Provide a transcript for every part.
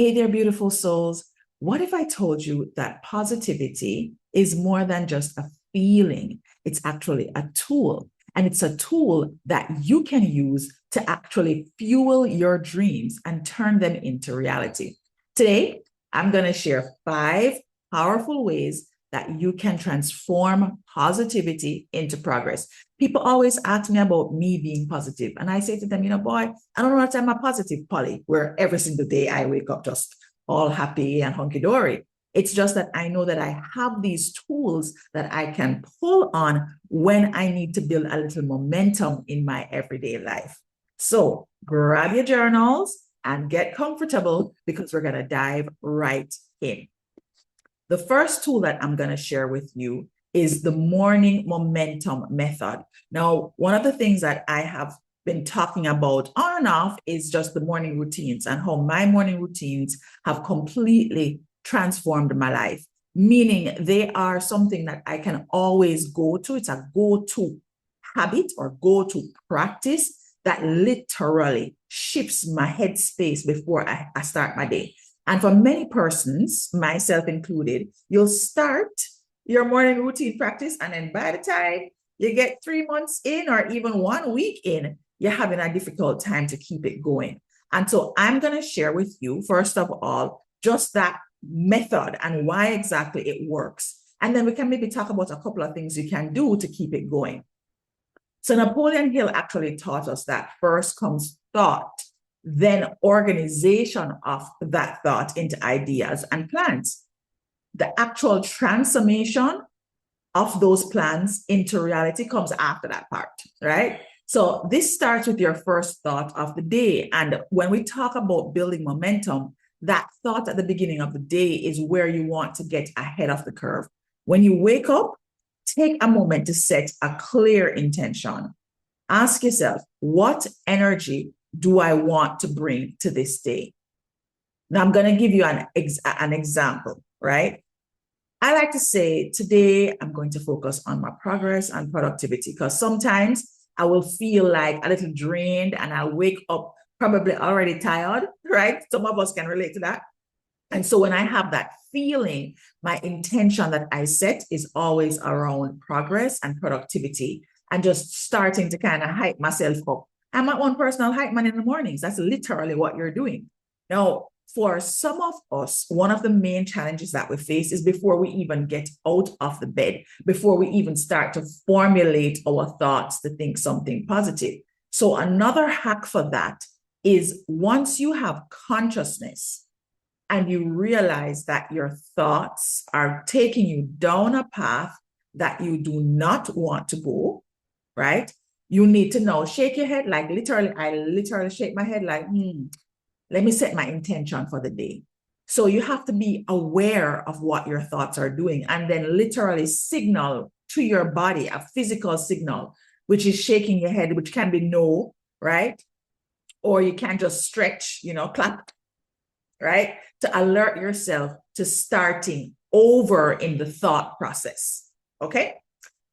Hey there, beautiful souls. What if I told you that positivity is more than just a feeling? It's actually a tool, and it's a tool that you can use to actually fuel your dreams and turn them into reality. Today, I'm going to share 5 powerful ways that you can transform positivity into progress. People always ask me about me being positive, and I say to them, boy, I don't know what I'm a positive Polly, where every single day I wake up just all happy and hunky dory. It's just that I know that I have these tools that I can pull on when I need to build a little momentum in my everyday life. So grab your journals and get comfortable because we're going to dive right in. The first tool that I'm going to share with you is the morning momentum method. Now, one of the things that I have been talking about on and off is just the morning routines and how my morning routines have completely transformed my life, meaning they are something that I can always go to. It's a go-to habit or go-to practice that literally shifts my headspace before I start my day. And for many persons, myself included, you'll start your morning routine practice, and then by the time you get 3 months in or even 1 week in, you're having a difficult time to keep it going. And so I'm going to share with you, first of all, just that method and why exactly it works. And then we can maybe talk about a couple of things you can do to keep it going. So Napoleon Hill actually taught us that first comes thought, then organization of that thought into ideas and plans. The actual transformation of those plans into reality comes after that part, right? So this starts with your first thought of the day. And when we talk about building momentum, that thought at the beginning of the day is where you want to get ahead of the curve. When you wake up, take a moment to set a clear intention. Ask yourself, what energy do I want to bring to this day? Now, I'm going to give you an example, right? I like to say, today I'm going to focus on my progress and productivity because sometimes I will feel like a little drained and I'll wake up probably already tired, right? Some of us can relate to that. And so when I have that feeling, my intention that I set is always around progress and productivity and just starting to kind of hype myself up. I'm my own personal hype man in the mornings. That's literally what you're doing. Now, for some of us, one of the main challenges that we face is before we even get out of the bed, before we even start to formulate our thoughts to think something positive. So another hack for that is once you have consciousness, and you realize that your thoughts are taking you down a path that you do not want to go, right? You need to now shake your head, like literally, I literally shake my head like, let me set my intention for the day. So you have to be aware of what your thoughts are doing and then literally signal to your body, a physical signal, which is shaking your head, which can be no, right? Or you can just stretch, clap, right? To alert yourself to starting over in the thought process. Okay.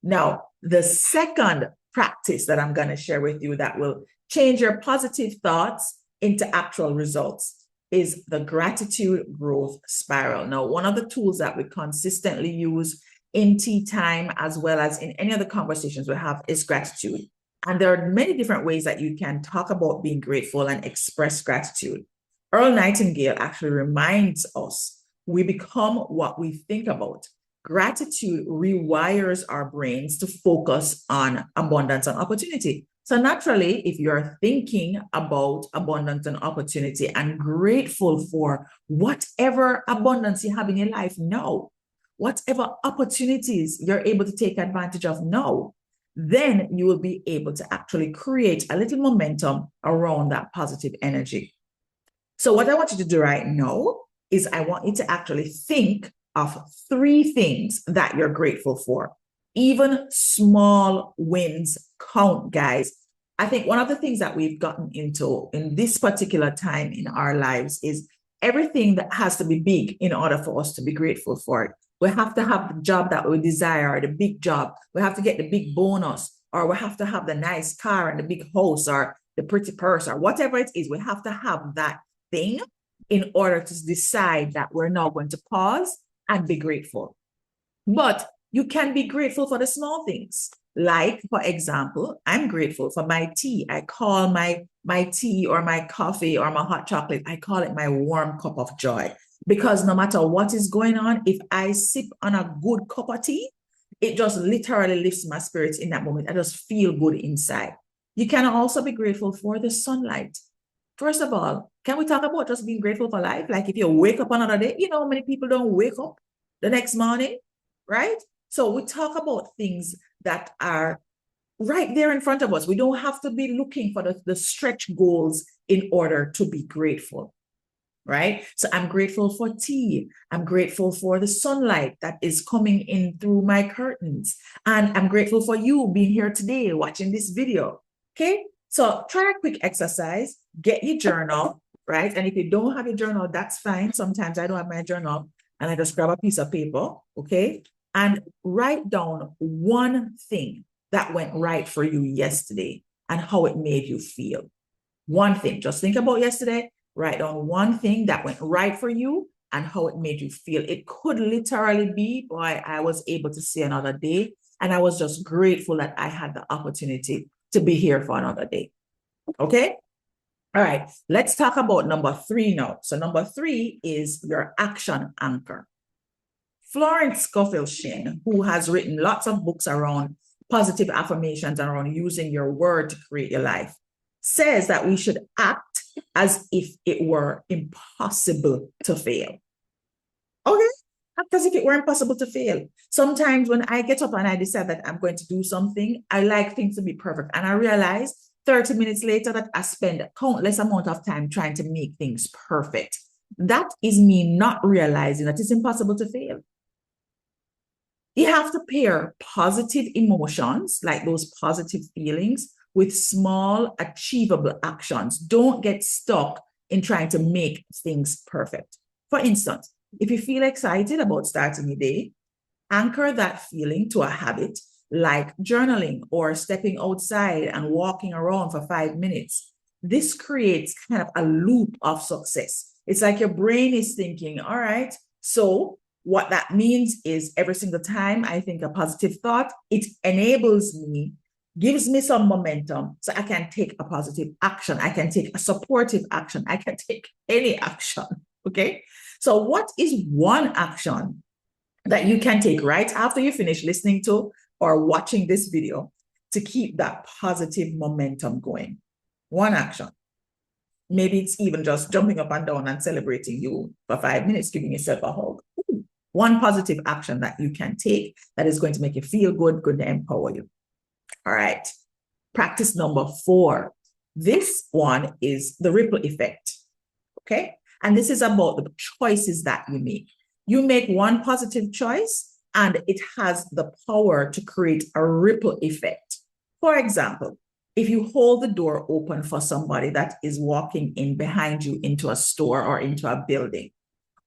Now, the second practice that I'm going to share with you that will change your positive thoughts into actual results is the gratitude growth spiral. Now, one of the tools that we consistently use in tea time as well as in any other conversations we have is gratitude. And there are many different ways that you can talk about being grateful and express gratitude. Earl Nightingale actually reminds us we become what we think about. Gratitude rewires our brains to focus on abundance and opportunity. So naturally, if you're thinking about abundance and opportunity and grateful for whatever abundance you have in your life now, whatever opportunities you're able to take advantage of now, then you will be able to actually create a little momentum around that positive energy. So what I want you to do right now is I want you to actually think of 3 things that you're grateful for. Even small wins count, guys. I think one of the things that we've gotten into in this particular time in our lives is everything that has to be big in order for us to be grateful for it. We have to have the job that we desire, the big job. We have to get the big bonus, or we have to have the nice car and the big house or the pretty purse or whatever it is. We have to have that thing in order to decide that we're now going to pause and be grateful. But you can be grateful for the small things. Like, for example, I'm grateful for my tea. I call my tea or my coffee or my hot chocolate, I call it my warm cup of joy. Because no matter what is going on, if I sip on a good cup of tea, it just literally lifts my spirits in that moment. I just feel good inside. You can also be grateful for the sunlight. First of all, can we talk about just being grateful for life? Like if you wake up another day, you know how many people don't wake up the next morning, right? So we talk about things that are right there in front of us. We don't have to be looking for the stretch goals in order to be grateful, right? So I'm grateful for tea. I'm grateful for the sunlight that is coming in through my curtains. And I'm grateful for you being here today watching this video, okay? So try a quick exercise, get your journal, right? And if you don't have your journal, that's fine. Sometimes I don't have my journal and I just grab a piece of paper, okay? And write down one thing that went right for you yesterday and how it made you feel. One thing, just think about yesterday, write down one thing that went right for you and how it made you feel. It could literally be, boy, I was able to see another day and I was just grateful that I had the opportunity to be here for another day. Okay? All right, let's talk about number 3 now. So number 3 is your action anchor. Florence Scofield Shinn, who has written lots of books around positive affirmations and around using your word to create your life, says that we should act as if it were impossible to fail. Okay? Act as if it were impossible to fail. Sometimes when I get up and I decide that I'm going to do something, I like things to be perfect. And I realize 30 minutes later that I spend a countless amount of time trying to make things perfect. That is me not realizing that it's impossible to fail. You have to pair positive emotions, like those positive feelings, with small, achievable actions. Don't get stuck in trying to make things perfect. For instance, if you feel excited about starting your day, anchor that feeling to a habit like journaling or stepping outside and walking around for 5 minutes. This creates kind of a loop of success. It's like your brain is thinking, all right, so what that means is every single time I think a positive thought, it enables me, gives me some momentum so I can take a positive action. I can take a supportive action. I can take any action, okay? So what is one action that you can take right after you finish listening to or watching this video to keep that positive momentum going? One action. Maybe it's even just jumping up and down and celebrating you for 5 minutes, giving yourself a hug. One positive action that you can take that is going to make you feel good, going to empower you. All right. Practice number 4. This one is the ripple effect. Okay. And this is about the choices that you make. You make one positive choice and it has the power to create a ripple effect. For example, if you hold the door open for somebody that is walking in behind you into a store or into a building,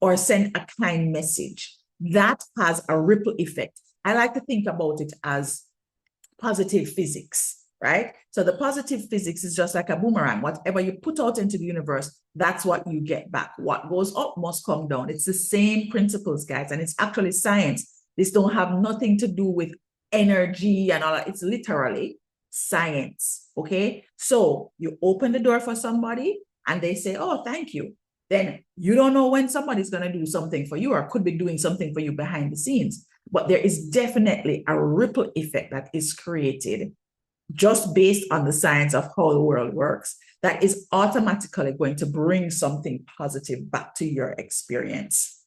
or send a kind message, that has a ripple effect. I like to think about it as positive physics, right? So the positive physics is just like a boomerang. Whatever you put out into the universe, that's what you get back. What goes up must come down. It's the same principles, guys, and it's actually science. This don't have nothing to do with energy and all that. It's literally science, okay? So you open the door for somebody and they say, oh, thank you. Then you don't know when somebody's going to do something for you or could be doing something for you behind the scenes. But there is definitely a ripple effect that is created just based on the science of how the world works that is automatically going to bring something positive back to your experience.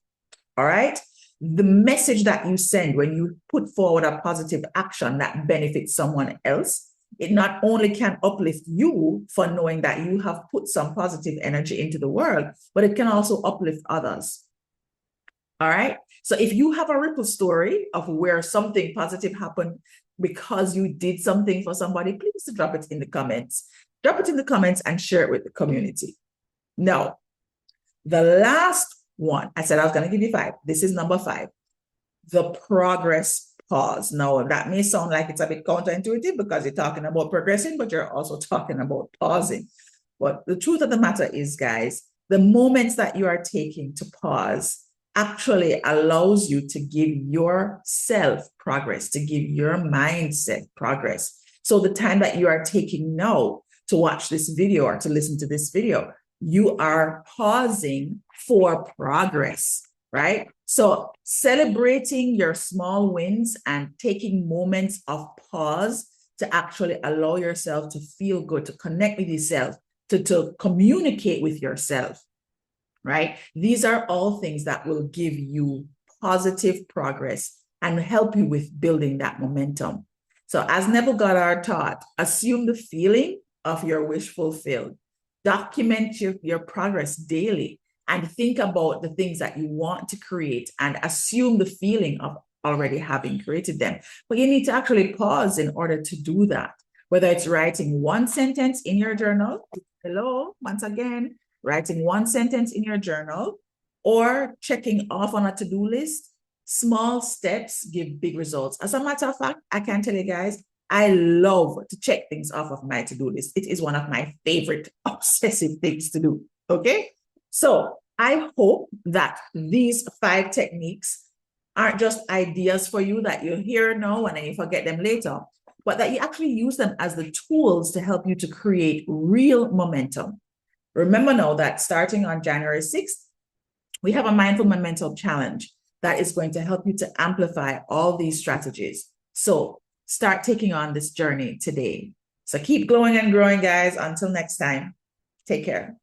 All right? The message that you send when you put forward a positive action that benefits someone else, it not only can uplift you for knowing that you have put some positive energy into the world, but it can also uplift others. All right. So if you have a ripple story of where something positive happened because you did something for somebody, please drop it in the comments. Drop it in the comments and share it with the community. Now, the last one, I said I was going to give you 5. This is number 5, the progress pause. Now, that may sound like it's a bit counterintuitive because you're talking about progressing, but you're also talking about pausing. But the truth of the matter is, guys, The moments that you are taking to pause actually allows you to give yourself progress, to give your mindset progress. So the time that you are taking now to watch this video or to listen to this video, you are pausing for progress, right? So celebrating your small wins and taking moments of pause to actually allow yourself to feel good, to connect with yourself, to communicate with yourself, right? These are all things that will give you positive progress and help you with building that momentum. So as Neville Goddard taught, assume the feeling of your wish fulfilled. Document your progress daily and think about the things that you want to create and assume the feeling of already having created them. But you need to actually pause in order to do that, whether it's writing one sentence in your journal. Hello, once again, writing one sentence in your journal or checking off on a to-do list. Small steps give big results. As a matter of fact, I can tell you guys, I love to check things off of my to-do list. It is one of my favorite obsessive things to do, okay? So I hope that these 5 techniques aren't just ideas for you that you hear now and then you forget them later, but that you actually use them as the tools to help you to create real momentum. Remember now that starting on January 6th, we have a Mindful Momentum Challenge that is going to help you to amplify all these strategies. So start taking on this journey today. So keep glowing and growing, guys. Until next time, take care.